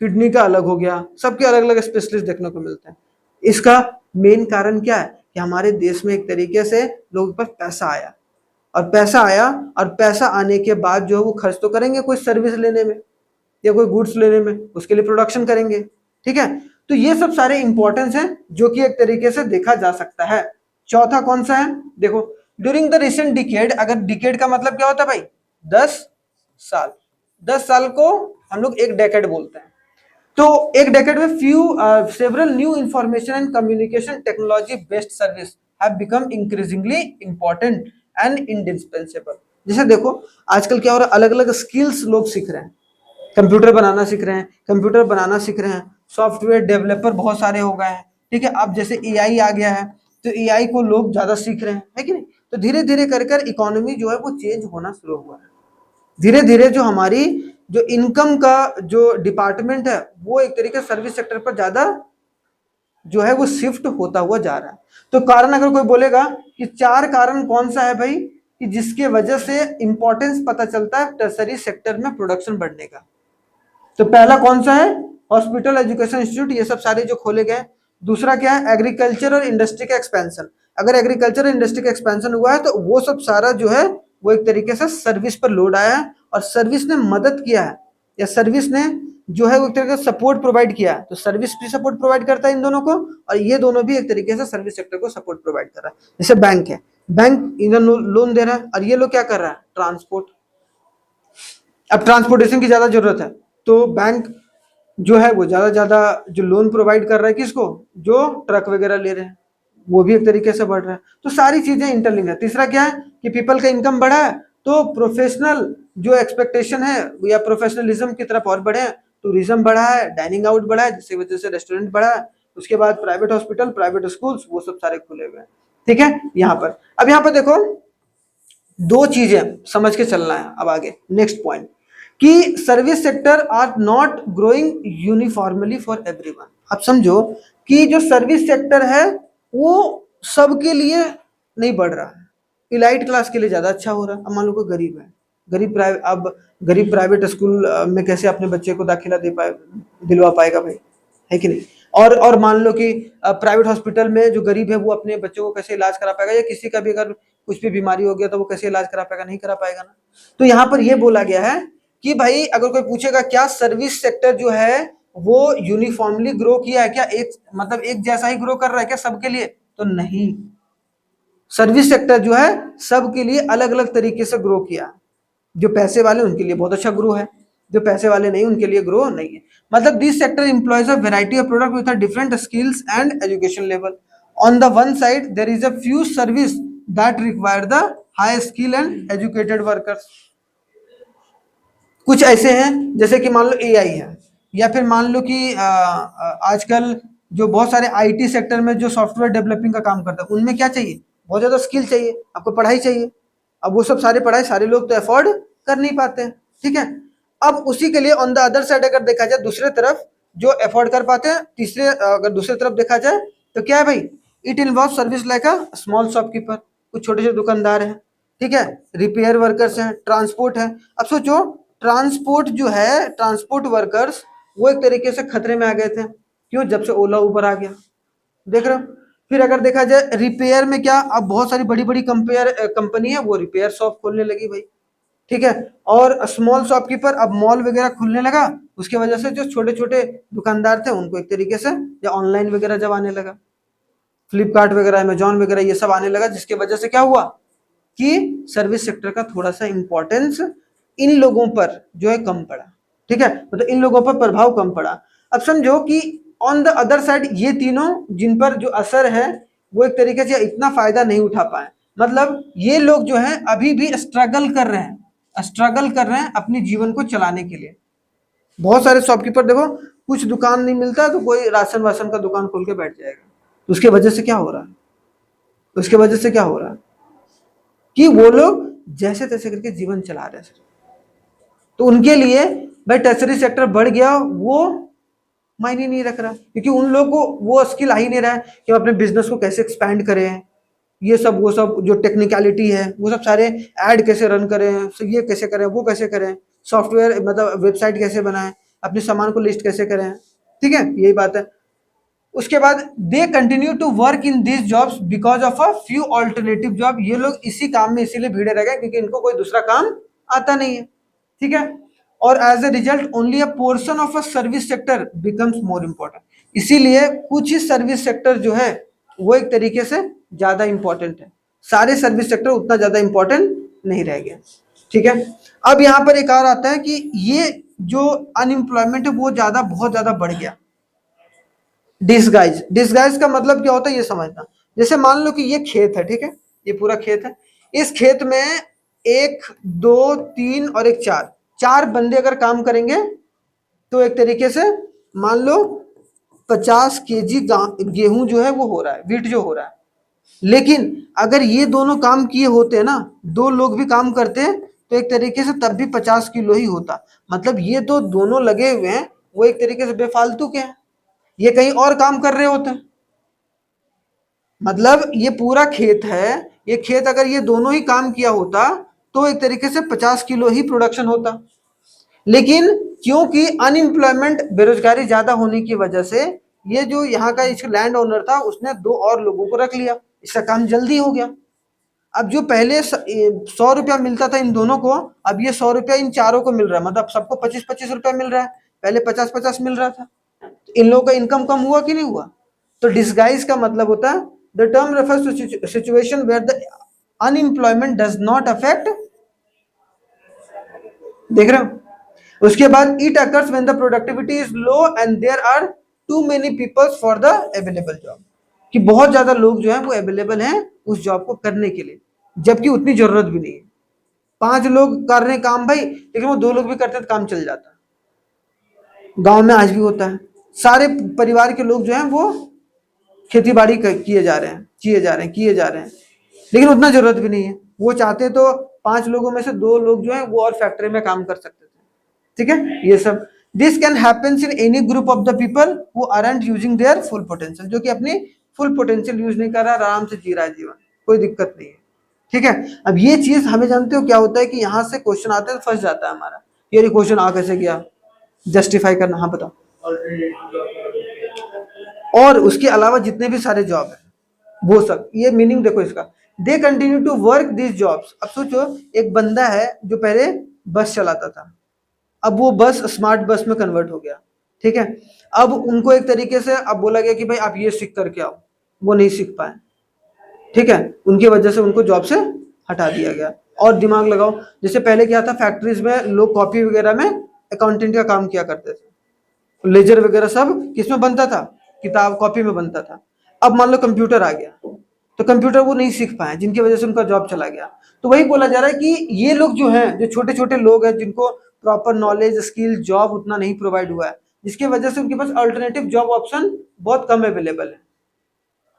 किडनी का अलग हो गया, सबके अलग अलग स्पेशलिस्ट देखने को मिलते हैं। इसका मेन कारण क्या है कि हमारे देश में एक तरीके से लोगों के पास पैसा आया और पैसा आने के बाद जो है वो खर्च तो करेंगे कोई सर्विस लेने में या कोई गुड्स लेने में, उसके लिए प्रोडक्शन करेंगे। ठीक है, तो ये सब सारे इंपॉर्टेंस हैं जो कि एक तरीके से देखा जा सकता है। चौथा कौन सा है, देखो ड्यूरिंग द रिसेंट डिकेड, अगर डिकेड का मतलब क्या होता है भाई, 10 साल, 10 साल को हम लोग एक डेकेड बोलते हैं। तो एक डेकेड में several new information and communication technology based service have become increasingly important and indispensable. जैसे देखो आजकल क्या हो रहा है, अलग अलग स्किल्स लोग सीख रहे हैं, कंप्यूटर बनाना सीख रहे हैं, सॉफ्टवेयर डेवलपर बहुत सारे हो गए हैं। ठीक है, अब जैसे एआई आ गया है तो एआई को लोग ज्यादा सीख रहे हैं, है कि नहीं, तो धीरे धीरे कर इकोनॉमी जो है वो चेंज होना शुरू हुआ है। धीरे धीरे जो हमारी जो इनकम का जो डिपार्टमेंट है वो एक तरीके से सर्विस सेक्टर पर ज्यादा जो है वो शिफ्ट होता हुआ जा रहा है। तो कारण अगर कोई बोलेगा कि 4 कारण कौन सा है भाई कि जिसके वजह से इंपॉर्टेंस पता चलता है टर्सरी सेक्टर में प्रोडक्शन बढ़ने का, तो पहला कौन सा है, हॉस्पिटल, एजुकेशन इंस्टीट्यूट, ये सब सारे जो खोले गए। दूसरा क्या है, एग्रीकल्चर और इंडस्ट्री का एक्सपेंशन, अगर एग्रीकल्चर और इंडस्ट्री का एक्सपेंशन हुआ है तो वो सब सारा जो है वो एक तरीके से सर्विस पर लोड आया है और सर्विस ने मदद किया है या सर्विस ने जो है वो एक तरीके से सपोर्ट प्रोवाइड किया है। तो सर्विस भी सपोर्ट प्रोवाइड करता है इन दोनों को और ये दोनों भी एक तरीके से सर्विस सेक्टर को सपोर्ट प्रोवाइड कर रहा है। जैसे बैंक है, बैंक इधर लोन दे रहा है और ये लोग क्या कर रहा है, ट्रांसपोर्ट। अब ट्रांसपोर्टेशन की ज्यादा जरूरत है तो बैंक जो है वो ज्यादा जो लोन प्रोवाइड कर रहा है किसको, जो ट्रक वगैरह ले रहे हैं, वो भी एक तरीके से बढ़ रहा है। तो सारी चीजें इंटरलिंक है। तीसरा क्या है कि पीपल का इनकम बढ़ा है तो प्रोफेशनल जो एक्सपेक्टेशन है या प्रोफेशनलिज्म की तरफ और बढ़े, टूरिज्म बढ़ा है, डाइनिंग आउट बढ़ा है, जिसकी वजह से रेस्टोरेंट बढ़ा है, उसके बाद प्राइवेट हॉस्पिटल, प्राइवेट स्कूल्स, वो सब सारे खुले हुए हैं। ठीक है, यहाँ पर अब यहाँ पर देखो दो चीजें समझ के चलना है। अब आगे नेक्स्ट पॉइंट कि service sector are not growing uniformly for everyone. आप समझो कि जो सर्विस सेक्टर है वो सबके लिए नहीं बढ़ रहा है, इलाइट क्लास के लिए ज्यादा अच्छा हो रहा है। अब मान लो कोई गरीब है, गरीब प्राइवेट स्कूल में कैसे अपने बच्चे को दाखिला दिलवा पाएगा भाई, है कि नहीं। और मान लो कि प्राइवेट हॉस्पिटल में जो गरीब है वो अपने बच्चों को कैसे इलाज करा पाएगा, या किसी का भी अगर कुछ भी बीमारी हो गया तो वो कैसे इलाज करा पाएगा, नहीं करा पाएगा ना। तो यहाँ पर ये बोला गया है कि भाई अगर कोई पूछेगा क्या सर्विस सेक्टर जो है वो यूनिफॉर्मली ग्रो किया है क्या, एक मतलब एक जैसा ही ग्रो कर रहा है क्या सबके लिए, तो नहीं। सर्विस सेक्टर जो है सबके लिए अलग अलग तरीके से ग्रो किया। जो पैसे वाले उनके लिए बहुत अच्छा ग्रो है, जो पैसे वाले नहीं उनके लिए ग्रो नहीं है। मतलब this sector employs a variety of product with different skills and education level. On the one side there is a few service that require the high skill and educated workers. कुछ ऐसे हैं जैसे कि मान लो AI है, या फिर मान लो कि आजकल जो बहुत सारे आईटी सेक्टर में जो सॉफ्टवेयर डेवलपिंग का काम करता है, उनमें क्या चाहिए, बहुत ज्यादा स्किल चाहिए, आपको पढ़ाई चाहिए। अब वो सब सारे पढ़ाई सारे लोग तो अफोर्ड कर नहीं पाते हैं, ठीक है। अब उसी के लिए ऑन द अदर साइड अगर देखा जाए दूसरे तरफ जो अफोर्ड कर पाते हैं, तीसरे अगर दूसरे तरफ देखा जाए तो क्या है भाई, it involve service like a small shopkeeper, कुछ छोटे छोटे दुकानदार हैं, ठीक है, रिपेयर वर्कर्स हैं, ट्रांसपोर्ट है। अब सोचो ट्रांसपोर्ट जो है, ट्रांसपोर्ट वर्कर्स वो एक तरीके से खतरे में आ गए थे, क्यों, जब से ओला उबर आ गया, देख रहे हो। फिर अगर देखा जाए रिपेयर में क्या, अब बहुत सारी बड़ी बड़ी कंपनी है वो रिपेयर शॉप खोलने लगी भाई, ठीक है। और स्मॉल शॉपकीपर अब मॉल वगैरह खुलने लगा, उसके वजह से जो छोटे छोटे दुकानदार थे उनको एक तरीके से, या ऑनलाइन वगैरह जब आने लगा, फ्लिपकार्ट वगैरह, अमेजॉन वगैरह ये सब आने लगा, जिसके वजह से क्या हुआ कि सर्विस सेक्टर का थोड़ा सा इंपॉर्टेंस इन लोगों पर जो है कम पड़ा, ठीक है, मतलब इन लोगों पर प्रभाव कम पड़ा। अब समझो कि ऑन द अदर साइड ये तीनों जिन पर जो असर है वो एक तरीके से इतना फायदा नहीं उठा पाए, मतलब ये लोग जो है अभी भी स्ट्रगल कर रहे हैं अपने जीवन को चलाने के लिए। बहुत सारे शॉपकीपर देखो, कुछ दुकान नहीं मिलता तो कोई राशन वाशन का दुकान खोल के बैठ जाएगा, तो उसके वजह से क्या हो रहा है, उसके वजह से क्या हो रहा है कि वो लोग जैसे तैसे करके जीवन चला रहे हैं। तो उनके लिए भाई टर्सरी सेक्टर बढ़ गया वो मायने नहीं रख रहा, क्योंकि उन लोगों को वो स्किल आ ही नहीं रहा है कि अपने बिजनेस को कैसे एक्सपैंड करें, ये सब वो सब जो टेक्निकलिटी है वो सब सारे, ऐड कैसे रन करें, ये कैसे करें, वो कैसे करें, सॉफ्टवेयर मतलब वेबसाइट कैसे बनाएं, अपने सामान को लिस्ट कैसे करें, ठीक है, यही बात है। उसके बाद they continue to work in this jobs because of a few alternative job. ये लोग इसी काम में इसीलिए भिड़े रह गए क्योंकि इनको कोई दूसरा काम आता नहीं है, ठीक है। और as a result only a portion of a service sector becomes more important. इसीलिए कुछ ही सर्विस सेक्टर जो है वो एक तरीके से ज्यादा इंपॉर्टेंट है, सारे सर्विस सेक्टर उतना ज्यादा इंपॉर्टेंट नहीं रह गया, ठीक है। अब यहाँ पर एक और आता है कि ये जो अनएम्प्लॉयमेंट है वो ज्यादा बहुत ज्यादा बढ़ गया। डिसगाइज का मतलब क्या होता है ये समझना। जैसे मान लो कि ये खेत है, ठीक है, ये पूरा खेत है, इस खेत में एक दो तीन और एक चार, चार बंदे अगर काम करेंगे तो एक तरीके से मान लो 50 kg गेहूं जो है वो हो रहा है, वीट जो हो रहा है। लेकिन अगर ये दोनों काम किए होते ना, दो लोग भी काम करते तो एक तरीके से तब भी 50 किलो ही होता। मतलब ये तो दोनों लगे हुए हैं वो एक तरीके से बेफालतू के हैं, ये कहीं और काम कर रहे होते हैं। मतलब ये पूरा खेत है, ये खेत अगर ये दोनों ही काम किया होता तो एक तरीके से 50 किलो ही प्रोडक्शन होता। लेकिन क्योंकि अनएम्प्लॉयमेंट बेरोजगारी ज्यादा होने की वजह से ये जो यहाँ का इस लैंड ओनर था उसने दो और लोगों को रख लिया, इसका काम जल्दी हो गया। अब जो पहले 100 रुपया मिलता था इन दोनों को, अब ये 100 रुपया इन चारों को मिल रहा है, मतलब सबको 25-25 रुपया मिल रहा है, पहले 50-50 मिल रहा था। इन लोगों का इनकम कम हुआ कि नहीं हुआ। तो डिसगाइज का मतलब होता है the term refers to situation where the unemployment does not affect, देख रहे हो, उसके बाद it occurs when the productivity is low and there are too many peoples for the available job, कि बहुत ज्यादा लोग जो है वो अवेलेबल हैं उस जॉब को करने के लिए, जबकि उतनी जरूरत भी नहीं है। 5 लोग कर रहे हैं काम भाई, लेकिन वो 2 लोग भी करते हैं तो काम चल जाता है। गांव में आज भी होता है, सारे परिवार के लोग जो हैं वो खेती बाड़ी किए जा रहे हैं, लेकिन उतना जरूरत भी नहीं है। वो चाहते तो 5 लोगों में से 2 लोग जो है वो और फैक्ट्री में काम कर सकते थे। ठीक है, ये सब this can happens in any group of the people who aren't using their full potential, जो कि अपनी फुल पोटेंशियल यूज नहीं कर रहा, आराम से जी रहा है जीवन, कोई दिक्कत नहीं है। ठीक है, अब ये चीज हमें जानते हो क्या होता है कि यहाँ से क्वेश्चन आता है तो फंस जाता है हमारा, ये क्वेश्चन आ कैसे गया, जस्टिफाई करना। हाँ बताओ। और उसके अलावा जितने भी सारे जॉब है वो सब, ये मीनिंग देखो इसका, they continue to work this jobs. अब सोचो एक बंदा है जो पहले बस चलाता था, अब वो बस स्मार्ट बस में कन्वर्ट हो गया। ठीक है, अब उनको एक तरीके से अब बोला गया कि भाई आप ये सीख करके आओ, वो नहीं सीख पाए। ठीक है, उनकी वजह से उनको जॉब से हटा दिया गया। और दिमाग लगाओ, जैसे पहले क्या था, फैक्ट्रीज में लोग कॉपी वगैरह में अकाउंटेंट का काम किया करते थे, लेजर वगैरह सब किसमें बनता था, किताब कॉपी में बनता था। अब मान लो कंप्यूटर आ गया, तो कंप्यूटर वो नहीं सीख पाए, जिनकी वजह से उनका जॉब चला गया। तो वही बोला जा रहा है कि ये लोग जो हैं, जो छोटे छोटे लोग हैं जिनको प्रॉपर नॉलेज स्किल जॉब उतना नहीं प्रोवाइड हुआ है, जिसकी वजह से उनके पास अल्टरनेटिव जॉब ऑप्शन बहुत कम अवेलेबल है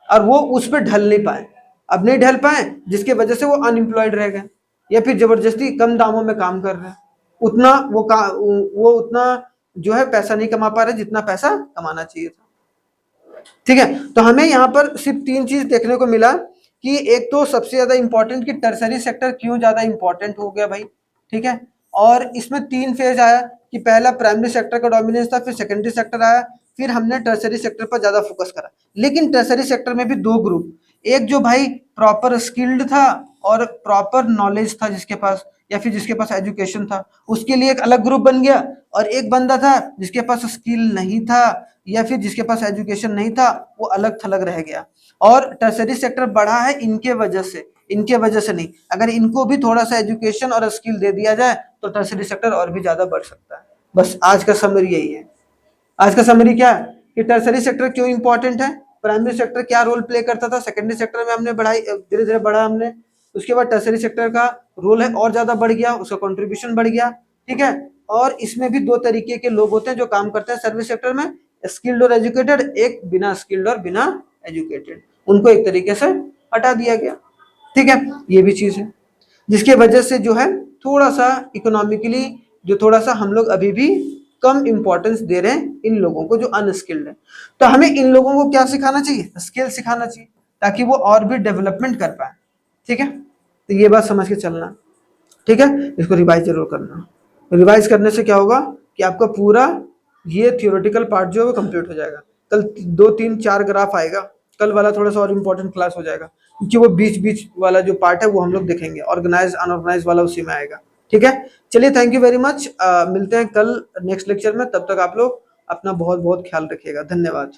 और वो उस पर ढल नहीं पाए। अब नहीं ढल पाए जिसकी वजह से वो अनएम्प्लॉयड रह गए, या फिर जबरदस्ती कम दामों में काम कर रहे हैं, उतना वो उतना जो है पैसा नहीं कमा पा रहे जितना पैसा कमाना चाहिए था। ठीक है, तो हमें यहाँ पर सिर्फ 3 चीज देखने को मिला कि एक तो सबसे ज्यादा इंपॉर्टेंट कि टर्सरी सेक्टर क्यों ज्यादा इंपॉर्टेंट हो गया भाई। ठीक है, और इसमें 3 फेज आया कि पहला प्राइमरी सेक्टर का डोमिनेंस था, फिर सेकेंडरी सेक्टर आया, फिर हमने टर्सरी सेक्टर पर ज्यादा फोकस करा। लेकिन टर्सरी सेक्टर में भी 2 ग्रुप, एक जो भाई प्रॉपर स्किल्ड था और प्रॉपर नॉलेज था जिसके पास, या फिर जिसके पास एजुकेशन था, उसके लिए एक अलग ग्रुप बन गया। और एक बंदा था जिसके पास स्किल नहीं था या फिर जिसके पास एजुकेशन नहीं था, वो अलग थलग रह गया। और टर्सरी सेक्टर बढ़ा है इनके वजह से, इनके वजह से नहीं। अगर इनको भी थोड़ा सा एजुकेशन और स्किल दे दिया जाए तो टर्सरी सेक्टर और भी ज्यादा बढ़ सकता है। बस आज का समरी यही है। आज का समरी क्या है कि टर्सरी सेक्टर क्यों इंपॉर्टेंट है, प्राइमरी सेक्टर क्या रोल प्ले करता था, सेकेंडरी सेक्टर में हमने बढ़ाई, धीरे धीरे बढ़ा हमने, उसके बाद टर्सरी सेक्टर का रोल है और ज्यादा बढ़ गया, उसका कंट्रीब्यूशन बढ़ गया। ठीक है, और इसमें भी 2 तरीके के लोग होते हैं जो काम करते हैं सर्विस सेक्टर में, स्किल्ड और एजुकेटेड, एक बिना स्किल्ड और बिना एजुकेटेड, उनको एक तरीके से हटा दिया गया। ठीक है, ये भी चीज है जिसकी वजह से जो है थोड़ा सा इकोनॉमिकली जो थोड़ा सा हम लोग अभी भी कम इंपॉर्टेंस दे रहे हैं इन लोगों को जो अनस्किल्ड है। तो हमें इन लोगों को क्या सिखाना चाहिए, स्किल सिखाना चाहिए, ताकि वो और भी डेवलपमेंट कर पाए। ठीक है, तो ये बात समझ के चलना। ठीक है, इसको रिवाइज जरूर करना। रिवाइज करने से क्या होगा कि आपका पूरा ये थियोरेटिकल पार्ट जो है वो कंप्लीट हो जाएगा। कल 2 3 4 ग्राफ आएगा, कल वाला थोड़ा सा और इम्पोर्टेंट क्लास हो जाएगा, क्योंकि वो बीच बीच वाला जो पार्ट है वो हम लोग देखेंगे, ऑर्गेनाइज अनऑर्गेनाइज वाला उसी में आएगा। ठीक है, चलिए थैंक यू वेरी मच, मिलते हैं कल नेक्स्ट लेक्चर में, तब तक आप लोग अपना बहुत बहुत ख्याल रखिएगा। धन्यवाद।